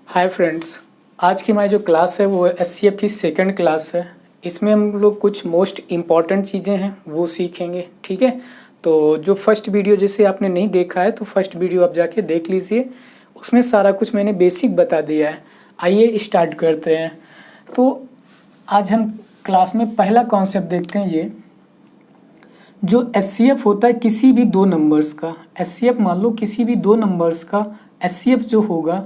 Hi friends, आज की हमारी जो क्लास है वो एचसीएफ की सेकंड क्लास है। इसमें हम लोग कुछ मोस्ट इम्पॉर्टेंट चीज़ें हैं वो सीखेंगे, ठीक है। तो जो फर्स्ट वीडियो जिसे आपने नहीं देखा है तो फर्स्ट वीडियो आप जाके देख लीजिए, उसमें सारा कुछ मैंने बेसिक बता दिया है। आइए स्टार्ट करते हैं। तो आज हम क्लास में पहला कॉन्सेप्ट देखते हैं। ये जो एचसीएफ होता है किसी भी दो नंबर्स का, एचसीएफ मान लो किसी भी दो नंबर्स का एचसीएफ जो होगा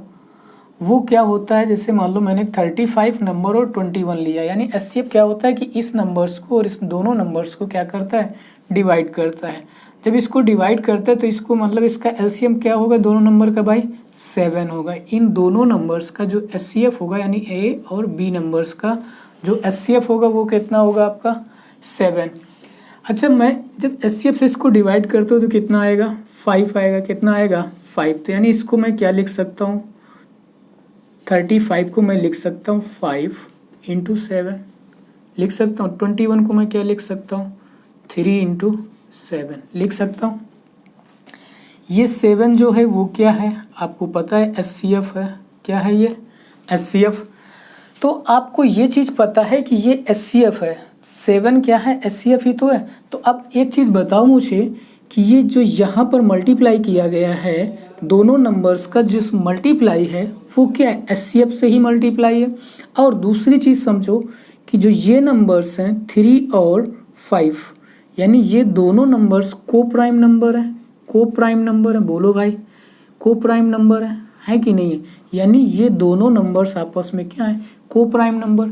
वो क्या होता है। जैसे मान लो मैंने 35 नंबर और 21 लिया, यानी एचसीएफ क्या होता है कि इस नंबर्स को और इस दोनों नंबर्स को क्या करता है, डिवाइड करता है। जब इसको डिवाइड करता है तो इसको मतलब इसका एलसीएम क्या होगा, दोनों नंबर का भाई 7 होगा। इन दोनों नंबर्स का जो एचसीएफ होगा यानी ए और बी नंबर्स का जो एचसीएफ होगा वो कितना होगा आपका 7। अच्छा, मैं जब एचसीएफ से इसको डिवाइड करता हूँ तो कितना आएगा, 5 आएगा। कितना आएगा 5। तो यानी इसको मैं क्या लिख सकता हूँ, 35 को मैं लिख सकता हूँ 5 इंटू 7 लिख सकता हूँ। 21 को मैं क्या लिख सकता हूँ, 3 इंटू 7 लिख सकता हूँ। ये 7 जो है वो क्या है आपको पता है, एचसीएफ है। क्या है ये, एचसीएफ। तो आपको ये चीज़ पता है कि ये एचसीएफ है, 7 क्या है, एचसीएफ ही तो है। तो अब एक चीज़ बताओ मुझे कि ये जो यहाँ पर मल्टीप्लाई किया गया है दोनों नंबर्स का, जिस मल्टीप्लाई है वो क्या है, एचसीएफ से ही मल्टीप्लाई है। और दूसरी चीज़ समझो कि जो ये नंबर्स हैं 3 और 5, यानी ये दोनों नंबर्स को प्राइम नंबर है। को प्राइम नंबर है, बोलो भाई, को प्राइम नंबर है कि नहीं है। यानी ये दोनों नंबर्स आपस में क्या है, को प्राइम नंबर।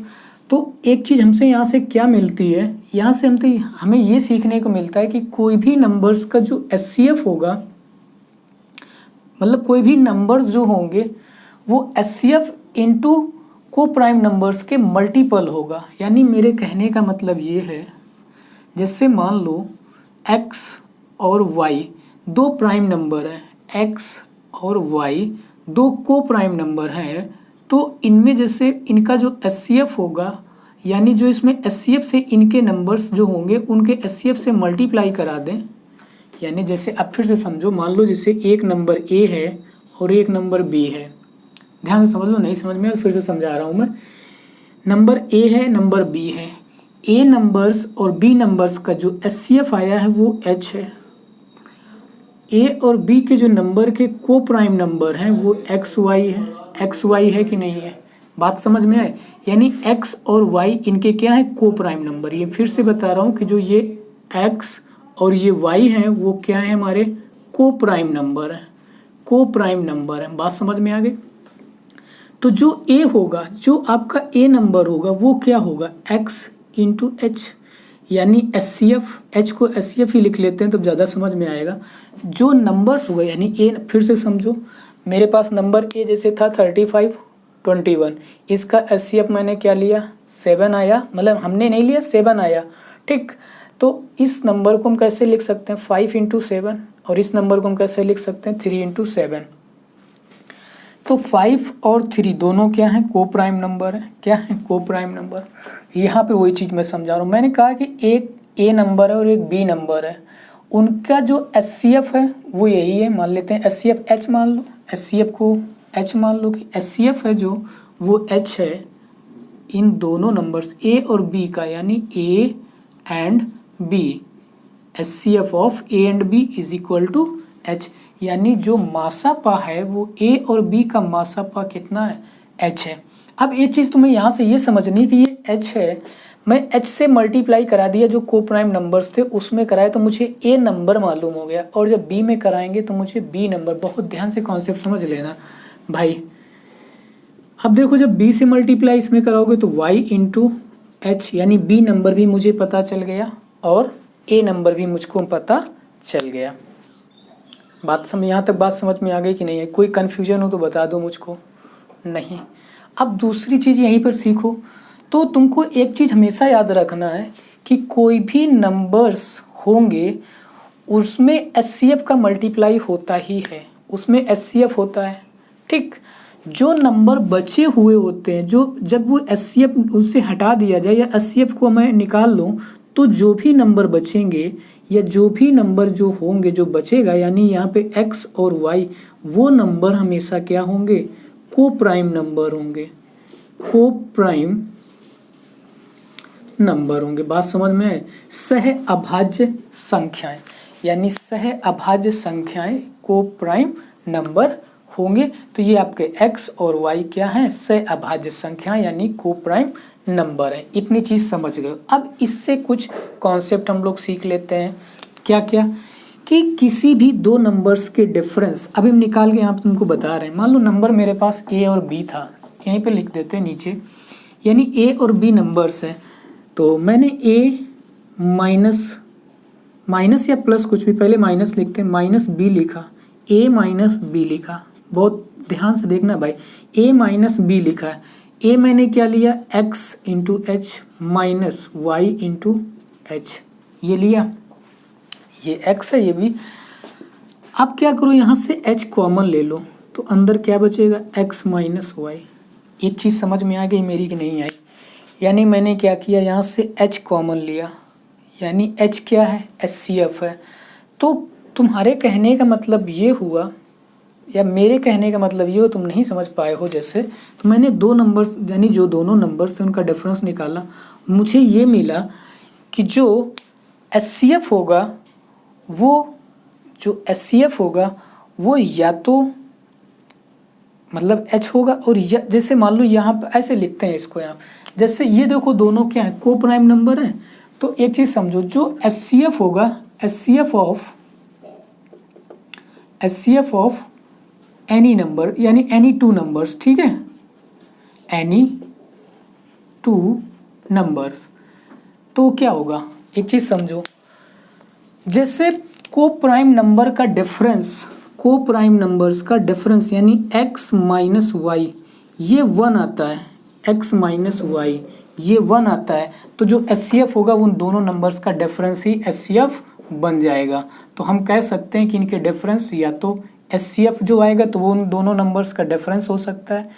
तो एक चीज़ हमसे यहाँ से क्या मिलती है, यहाँ से हमें ये सीखने को मिलता है कि कोई भी नंबर्स का जो एचसीएफ होगा, मतलब कोई भी नंबर्स जो होंगे वो एचसीएफ इनटू को प्राइम नंबर्स के मल्टीपल होगा। यानी मेरे कहने का मतलब ये है, जैसे मान लो x और y दो प्राइम नंबर हैं, x और y दो को प्राइम नंबर हैं, तो इनमें जैसे इनका जो एचसीएफ होगा, यानी जो इसमें एचसीएफ से इनके नंबर्स जो होंगे उनके एचसीएफ से मल्टीप्लाई करा दें। यानी जैसे अब फिर से समझो, मान लो जैसे एक नंबर ए है और एक नंबर बी है। ध्यान से समझ लो, नहीं समझ में फिर से समझा रहा हूँ मैं। नंबर ए है, नंबर बी है। ए नंबर्स और बी नंबर्स का जो एचसीएफ आया है वो एच है। ए और बी के जो नंबर के को प्राइम नंबर हैं वो एक्स वाई है। एक्स वाई है कि नहीं है, बात समझ में आए। यानी एक्स और वाई इनके क्या है, को प्राइम नंबर। ये फिर से बता रहा हूँ कि जो ये एक्स और ये y हैं वो क्या है, हमारे को प्राइम नंबर है। को प्राइम नंबर है, बात समझ में आ गई। तो जो a होगा, जो आपका a नंबर होगा वो क्या होगा, x इंटू एच, यानी एचसीएफ। h को एचसीएफ ही लिख लेते हैं तब ज़्यादा समझ में आएगा। जो नंबर्स होगा यानी a, फिर से समझो, मेरे पास नंबर a जैसे था 35 21, इसका एचसीएफ मैंने क्या लिया, 7 आया। मतलब हमने नहीं लिया, 7 आया, ठीक। तो इस नंबर को हम कैसे लिख सकते हैं, 5 इंटू 7, और इस नंबर को हम कैसे लिख सकते हैं, 3 इंटू 7। तो 5 और 3 दोनों क्या हैं, को प्राइम नंबर है। क्या है, को प्राइम नंबर। यहाँ पे वही चीज़ मैं समझा रहा हूँ। मैंने कहा कि एक ए नंबर है और एक बी नंबर है, उनका जो एचसीएफ है वो यही है। मान लेते हैं एचसीएफ एच मान लो, एचसीएफ को एच मान लो कि एचसीएफ है जो वो एच है इन दोनों नंबर्स ए और बी का, यानी A and B. HCF of A and B is equal to H. यानी जो मासापा है वो ए और बी का मासापा कितना है, एच है। अब एक चीज़ तुम्हें यहाँ से ये समझनी कि ये एच है, मैं एच से मल्टीप्लाई करा दिया, जो को प्राइम नंबर्स थे उसमें कराया तो मुझे ए नंबर मालूम हो गया, और जब बी में कराएंगे तो मुझे बी नंबर। बहुत ध्यान से कॉन्सेप्ट समझ लेना भाई। अब देखो, जब बी से मल्टीप्लाई इसमें कराओगे तो y इंटू एच, यानी बी नंबर भी मुझे पता चल गया और ए नंबर भी मुझको पता चल गया। बात समझ, यहाँ तक बात समझ में आ गई कि नहीं है, कोई कन्फ्यूजन हो तो बता दो मुझको। नहीं। अब दूसरी चीज़ यहीं पर सीखो। तो तुमको एक चीज़ हमेशा याद रखना है कि कोई भी नंबर्स होंगे उसमें एचसीएफ का मल्टीप्लाई होता ही है, उसमें एचसीएफ होता है, ठीक। जो नंबर बचे हुए होते हैं, जो जब वो एचसीएफ उससे हटा दिया जाए या एचसीएफ को मैं निकाल लूँ, तो जो भी नंबर बचेंगे या जो भी नंबर जो होंगे, जो बचेगा, यानी यहाँ पे x और y, वो नंबर हमेशा क्या होंगे, को प्राइम नंबर होंगे, को प्राइम नंबर होंगे। बात समझ में है? सह अभाज्य संख्याएं, यानी सह अभाज्य संख्याएं को प्राइम नंबर होंगे। तो ये आपके x और y क्या हैं? सह अभाज्य संख्याएं यानी को प्राइम नंबर है। इतनी चीज समझ गए। अब इससे कुछ कॉन्सेप्ट हम लोग सीख लेते हैं। क्या क्या? कि किसी भी दो नंबर्स के डिफरेंस, अभी हम निकाल के यहाँ पे तुमको बता रहे हैं। मान लो नंबर मेरे पास a और b था, यहीं पे लिख देते हैं नीचे, यानी a और b नंबर्स है। तो मैंने a माइनस या प्लस कुछ भी, पहले माइनस लिखते हैं, माइनस b लिखा, a माइनस b लिखा। बहुत ध्यान से देखना भाई, a माइनस b लिखा है। a मैंने क्या लिया? x into H minus Y into H, ये लिया, ये x है, ये भी। अब क्या करो, यहाँ से h कॉमन ले लो, तो अंदर क्या बचेगा? x minus Y. एक चीज़ समझ में आ गई मेरी कि नहीं आई? यानी मैंने क्या किया, यहाँ से h कॉमन लिया, यानी h क्या है? HCF है। तो तुम्हारे कहने का मतलब ये हुआ, या मेरे कहने का मतलब ये हो, तुम नहीं समझ पाए हो जैसे, तो मैंने दो नंबर्स, यानी जो दोनों नंबर्स थे उनका डिफरेंस निकाला। मुझे ये मिला कि जो HCF होगा, वो जो HCF होगा वो या तो मतलब h होगा, और जैसे मान लो यहाँ पर ऐसे लिखते हैं इसको, यहाँ जैसे ये देखो दोनों क्या है? को प्राइम नंबर है। तो एक चीज़ समझो, जो HCF होगा, HCF ऑफ एनी नंबर, यानी एनी टू नंबर्स, ठीक है, एनी टू नंबर्स। तो क्या होगा? एक चीज़ समझो, जैसे को प्राइम नंबर का डिफरेंस, को प्राइम नंबर्स का डिफरेंस यानी x माइनस वाई, ये 1 आता है, x माइनस वाई ये 1 आता है। तो जो HCF होगा उन दोनों नंबर्स का डिफरेंस ही HCF बन जाएगा। तो हम कह सकते हैं कि इनके डिफरेंस या तो HCF जो आएगा तो वो उन दोनों नंबर्स का डिफरेंस हो सकता है,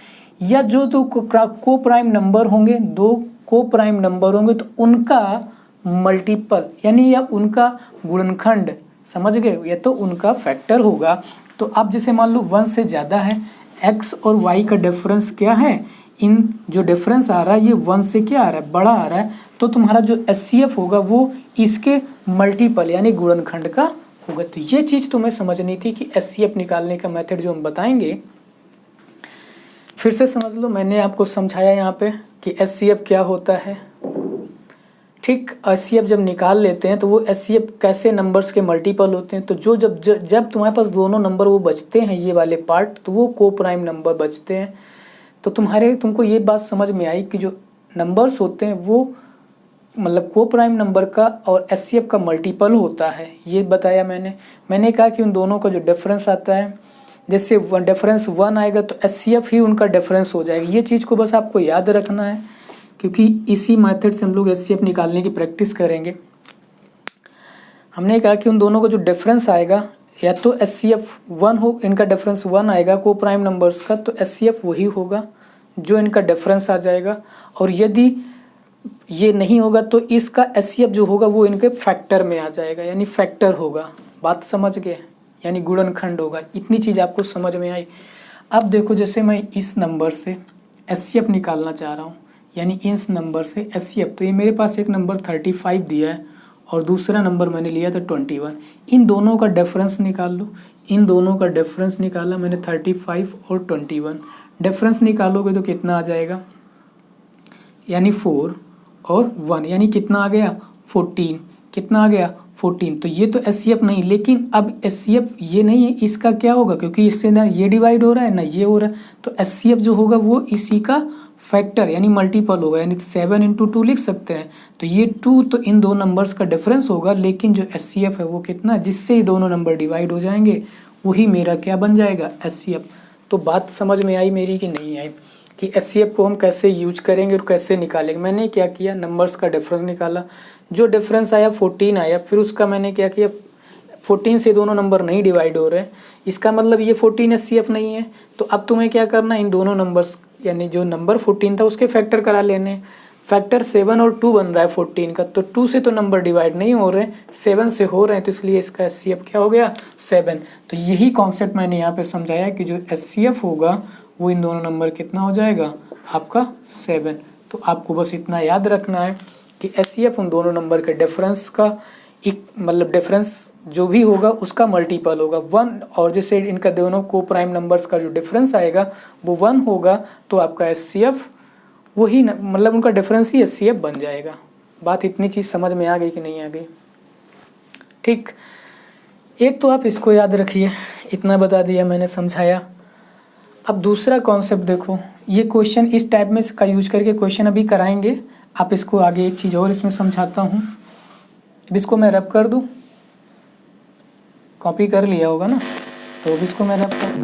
या जो तो को प्राइम नंबर होंगे, दो को प्राइम नंबर होंगे तो उनका मल्टीपल, यानी या उनका गुणनखंड, समझ गए, या तो उनका फैक्टर होगा। तो अब जैसे मान लो 1 से ज़्यादा है, x और y का डिफरेंस क्या है? इन जो डिफरेंस आ रहा है ये 1 से क्या आ रहा है? बड़ा आ रहा है। तो तुम्हारा जो HCF होगा वो इसके मल्टीपल यानी गुणनखंड का होगा। तो ये चीज़ तुम्हें समझनी थी कि HCF निकालने का मेथड जो हम बताएंगे, फिर से समझ लो, मैंने आपको समझाया यहाँ पे कि HCF क्या होता है। ठीक, HCF जब निकाल लेते हैं तो वो HCF कैसे नंबर्स के मल्टीपल होते हैं। तो जो जब तुम्हारे पास दोनों नंबर वो बचते हैं, ये वाले पार्ट, तो वो को प्राइम नंबर बचते हैं। तो तुमको ये बात समझ में आई कि जो नंबर्स होते हैं वो मतलब को प्राइम नंबर का और HCF का मल्टीपल होता है, ये बताया मैंने कहा कि उन दोनों का जो डिफरेंस आता है, जैसे डिफरेंस 1 आएगा तो HCF ही उनका डिफरेंस हो जाएगा। ये चीज़ को बस आपको याद रखना है, क्योंकि इसी मेथड से हम लोग HCF निकालने की प्रैक्टिस करेंगे। हमने कहा कि उन दोनों का जो डिफरेंस आएगा, या तो HCF 1 हो, इनका डिफरेंस 1 आएगा को प्राइम नंबर्स का, तो HCF वही होगा जो इनका डिफरेंस आ जाएगा। और यदि ये नहीं होगा तो इसका HCF जो होगा वो इनके फैक्टर में आ जाएगा, यानी फैक्टर होगा। बात समझ गए? यानी गुणनखंड होगा। इतनी चीज़ आपको समझ में आई। अब देखो, जैसे मैं इस नंबर से HCF निकालना चाह रहा हूँ, यानी इस नंबर से HCF, तो ये मेरे पास एक नंबर 35 दिया है और दूसरा नंबर मैंने लिया था 21। इन दोनों का डिफरेंस निकाल लो। इन दोनों का डिफरेंस निकाला मैंने, 35 और 21। डिफरेंस निकालोगे तो कितना आ जाएगा? यानी 4 और 1, यानी कितना आ गया? 14। कितना आ गया? 14। तो ये तो HCF नहीं, लेकिन अब HCF ये नहीं है, इसका क्या होगा? क्योंकि इससे ना ये डिवाइड हो रहा है ना ये हो रहा है, तो HCF जो होगा वो इसी का फैक्टर यानी मल्टीपल होगा, यानी 7 इंटू 2 लिख सकते हैं। तो ये 2 तो इन दो नंबर्स का डिफरेंस होगा, लेकिन जो HCF है वो कितना, जिससे ये दोनों नंबर डिवाइड हो जाएंगे वही मेरा क्या बन जाएगा? HCF। तो बात समझ में आई मेरी कि नहीं आई कि HCF को हम कैसे यूज करेंगे और कैसे निकालेंगे? मैंने क्या किया, नंबर्स का डिफरेंस निकाला, जो डिफरेंस आया 14 आया, फिर उसका मैंने क्या किया, 14 से दोनों नंबर नहीं डिवाइड हो रहे, इसका मतलब ये 14 HCF नहीं है। तो अब तुम्हें क्या करना, इन दोनों नंबर्स यानी जो नंबर 14 था उसके फैक्टर करा लेने। फैक्टर 7 और 2 बन रहा है 14 का, तो 2 से तो नंबर डिवाइड नहीं हो रहे, 7 से हो रहे हैं, तो इसलिए इसका HCF क्या हो गया 7। तो यही कॉन्सेप्ट मैंने यहाँ पे समझाया कि जो HCF होगा वो इन दोनों नंबर कितना हो जाएगा आपका 7। तो आपको बस इतना याद रखना है कि HCF उन दोनों नंबर के डिफरेंस का एक मतलब डिफरेंस जो भी होगा उसका मल्टीपल होगा 1, और जैसे इनका दोनों को प्राइम नंबर्स का जो डिफरेंस आएगा वो 1 होगा, तो आपका HCF वही मतलब उनका डिफरेंस ही HCF बन जाएगा। बात इतनी चीज़ समझ में आ गई कि नहीं आ गई? ठीक, एक तो आप इसको याद रखिए, इतना बता दिया मैंने, समझाया। अब दूसरा कॉन्सेप्ट देखो, ये क्वेश्चन इस टाइप में का यूज करके क्वेश्चन अभी कराएंगे। आप इसको आगे एक चीज़ और इसमें समझाता हूँ। अब इसको मैं रब कर दूँ, कॉपी कर लिया होगा ना, तो अब इसको मैं रब कर